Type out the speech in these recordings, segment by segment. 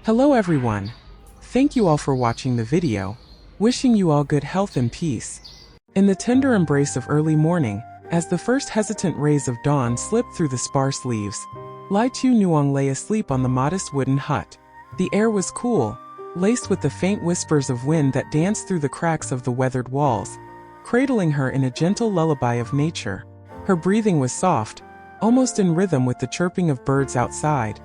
Hello everyone. Thank you all for watching the video. Wishing you all good health and peace. In the tender embrace of early morning, as the first hesitant rays of dawn slipped through the sparse leaves, Tieu Nuong lay asleep on the modest wooden hut. The air was cool, laced with the faint whispers of wind that danced through the cracks of the weathered walls, cradling her in a gentle lullaby of nature. Her breathing was soft, almost in rhythm with the chirping of birds outside,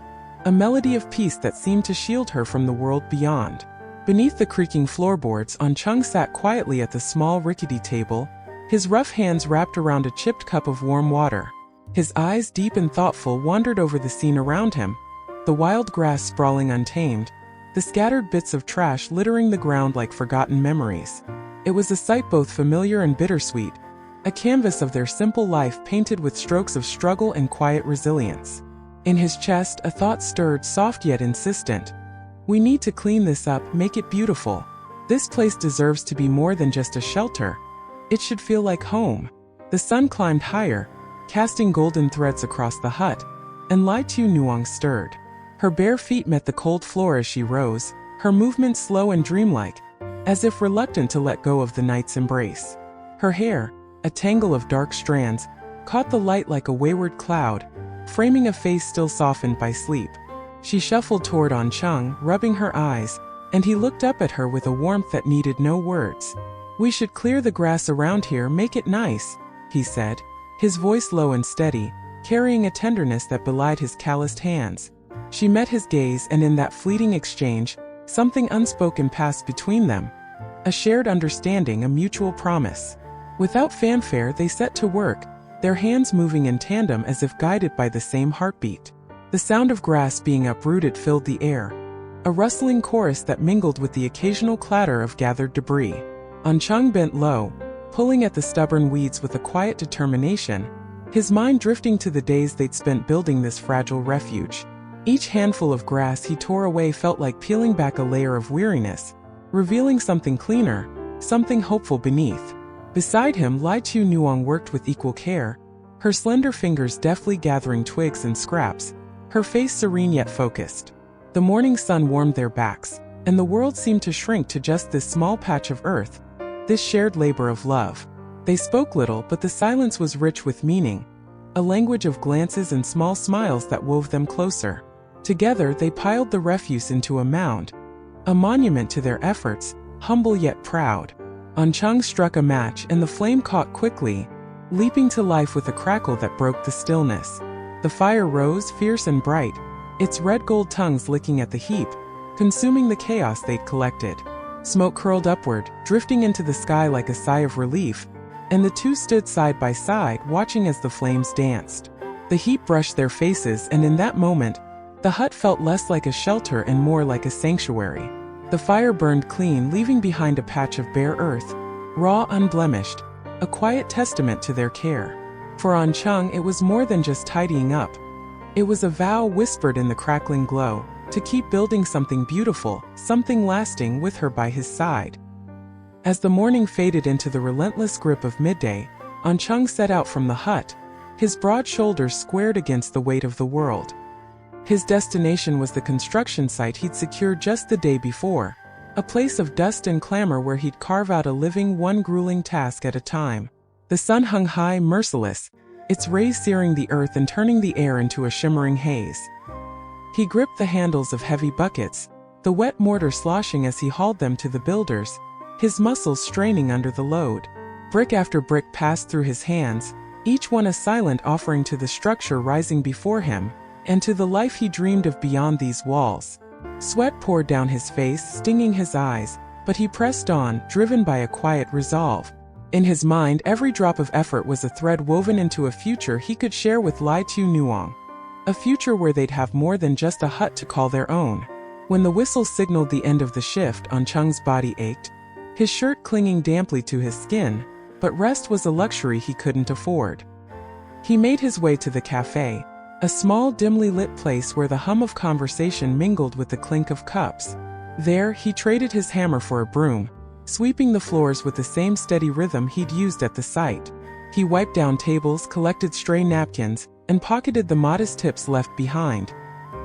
a melody of peace that seemed to shield her from the world beyond. Beneath the creaking floorboards, Anh Chung sat quietly at the small rickety table, his rough hands wrapped around a chipped cup of warm water. His eyes, deep and thoughtful, wandered over the scene around him, the wild grass sprawling untamed, the scattered bits of trash littering the ground like forgotten memories. It was a sight both familiar and bittersweet, a canvas of their simple life painted with strokes of struggle and quiet resilience. In his chest, a thought stirred, soft yet insistent. We need to clean this up, make it beautiful. This place deserves to be more than just a shelter. It should feel like home. The sun climbed higher, casting golden threads across the hut, and Tieu Nuong stirred. Her bare feet met the cold floor as she rose, her movements slow and dreamlike, as if reluctant to let go of the night's embrace. Her hair, a tangle of dark strands, caught the light like a wayward cloud, framing a face still softened by sleep. She shuffled toward Anh Chung, rubbing her eyes, and he looked up at her with a warmth that needed no words. "We should clear the grass around here, make it nice," he said, his voice low and steady, carrying a tenderness that belied his calloused hands. She met his gaze, and in that fleeting exchange, something unspoken passed between them. A shared understanding, a mutual promise. Without fanfare, they set to work, their hands moving in tandem as if guided by the same heartbeat. The sound of grass being uprooted filled the air, a rustling chorus that mingled with the occasional clatter of gathered debris. Anh Chung bent low, pulling at the stubborn weeds with a quiet determination, his mind drifting to the days they'd spent building this fragile refuge. Each handful of grass he tore away felt like peeling back a layer of weariness, revealing something cleaner, something hopeful beneath. Beside him, Tieu Nuong worked with equal care, her slender fingers deftly gathering twigs and scraps, her face serene yet focused. The morning sun warmed their backs, and the world seemed to shrink to just this small patch of earth, this shared labor of love. They spoke little, but the silence was rich with meaning, a language of glances and small smiles that wove them closer. Together they piled the refuse into a mound, a monument to their efforts, humble yet proud. Anh Chung struck a match, and the flame caught quickly, leaping to life with a crackle that broke the stillness. The fire rose, fierce and bright, its red-gold tongues licking at the heap, consuming the chaos they'd collected. Smoke curled upward, drifting into the sky like a sigh of relief, and the two stood side by side, watching as the flames danced. The heat brushed their faces, and in that moment, the hut felt less like a shelter and more like a sanctuary. The fire burned clean, leaving behind a patch of bare earth, raw, unblemished, a quiet testament to their care. For Anh Chung, it was more than just tidying up. It was a vow whispered in the crackling glow, to keep building something beautiful, something lasting, with her by his side. As the morning faded into the relentless grip of midday, Anh Chung set out from the hut, his broad shoulders squared against the weight of the world. His destination was the construction site he'd secured just the day before, a place of dust and clamor where he'd carve out a living, one grueling task at a time. The sun hung high, merciless, its rays searing the earth and turning the air into a shimmering haze. He gripped the handles of heavy buckets, the wet mortar sloshing as he hauled them to the builders, his muscles straining under the load. Brick after brick passed through his hands, each one a silent offering to the structure rising before him, and to the life he dreamed of beyond these walls. Sweat poured down his face, stinging his eyes, but he pressed on, driven by a quiet resolve. In his mind, every drop of effort was a thread woven into a future he could share with Tieu Nuong. A future where they'd have more than just a hut to call their own. When the whistle signaled the end of the shift, Anh Chung's body ached, his shirt clinging damply to his skin, but rest was a luxury he couldn't afford. He made his way to the cafe, a small, dimly lit place where the hum of conversation mingled with the clink of cups. There, he traded his hammer for a broom, sweeping the floors with the same steady rhythm he'd used at the site. He wiped down tables, collected stray napkins, and pocketed the modest tips left behind.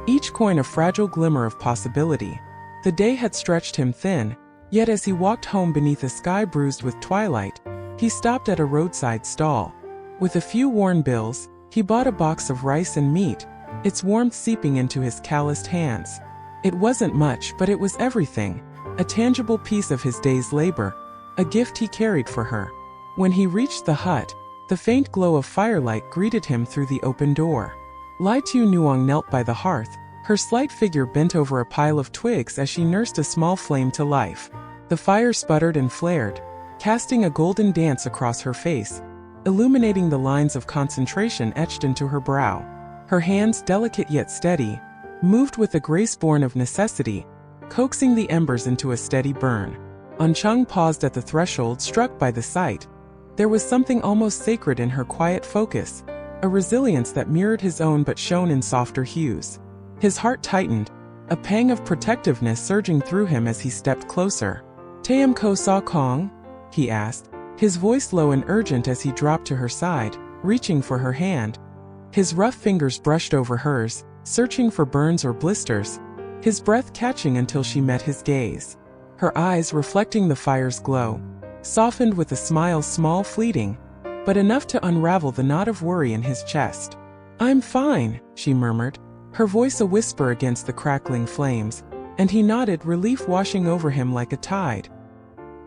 each coin a fragile glimmer of possibility. The day had stretched him thin, yet as he walked home beneath a sky bruised with twilight, he stopped at a roadside stall. With a few worn bills, he bought a box of rice and meat, its warmth seeping into his calloused hands. It wasn't much, but it was everything, a tangible piece of his day's labor, a gift he carried for her. When he reached the hut, the faint glow of firelight greeted him through the open door. Tieu Nuong knelt by the hearth, her slight figure bent over a pile of twigs as she nursed a small flame to life. The fire sputtered and flared, casting a golden dance across her face, illuminating the lines of concentration etched into her brow. Her hands, delicate yet steady, moved with a grace born of necessity, coaxing the embers into a steady burn. Anh Chung paused at the threshold, struck by the sight. There was something almost sacred in her quiet focus, a resilience that mirrored his own but shone in softer hues. His heart tightened, a pang of protectiveness surging through him as he stepped closer. "Tiem ko sa kong?" he asked, his voice low and urgent as he dropped to her side, reaching for her hand. His rough fingers brushed over hers, searching for burns or blisters, his breath catching until she met his gaze. Her eyes, reflecting the fire's glow, softened with a smile small, fleeting, but enough to unravel the knot of worry in his chest. "I'm fine," she murmured, her voice a whisper against the crackling flames, and he nodded, relief washing over him like a tide.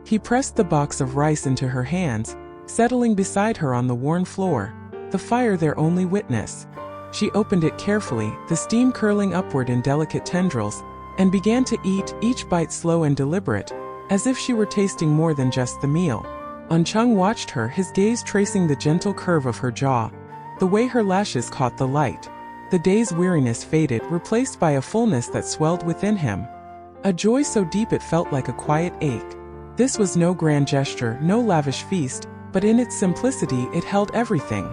He pressed the box of rice into her hands, settling beside her on the worn floor, the fire their only witness. She opened it carefully, the steam curling upward in delicate tendrils, and began to eat, each bite slow and deliberate, as if she were tasting more than just the meal. Anh Chung watched her, his gaze tracing the gentle curve of her jaw, the way her lashes caught the light. The day's weariness faded, replaced by a fullness that swelled within him, a joy so deep it felt like a quiet ache. This was no grand gesture, no lavish feast, but in its simplicity it held everything.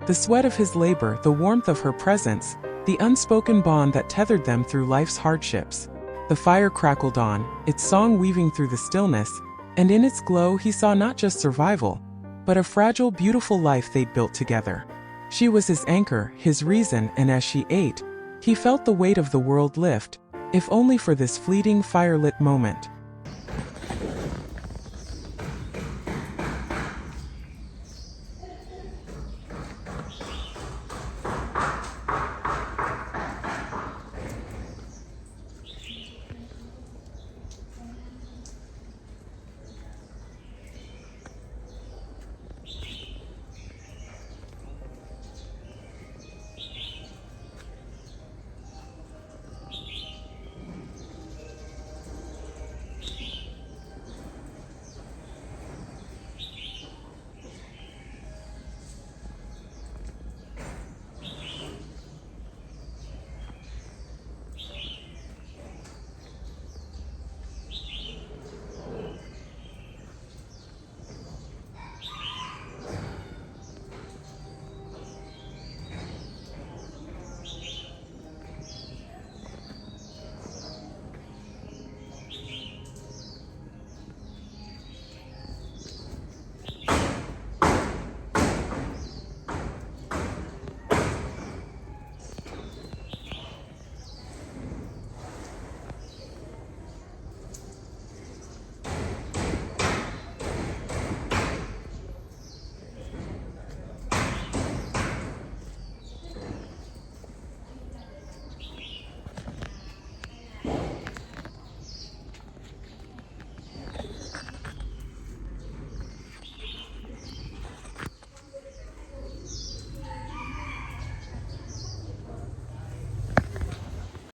The sweat of his labor, the warmth of her presence, the unspoken bond that tethered them through life's hardships. The fire crackled on, its song weaving through the stillness, and in its glow he saw not just survival, but a fragile, beautiful life they'd built together. She was his anchor, his reason, and as she ate, he felt the weight of the world lift, if only for this fleeting, fire-lit moment.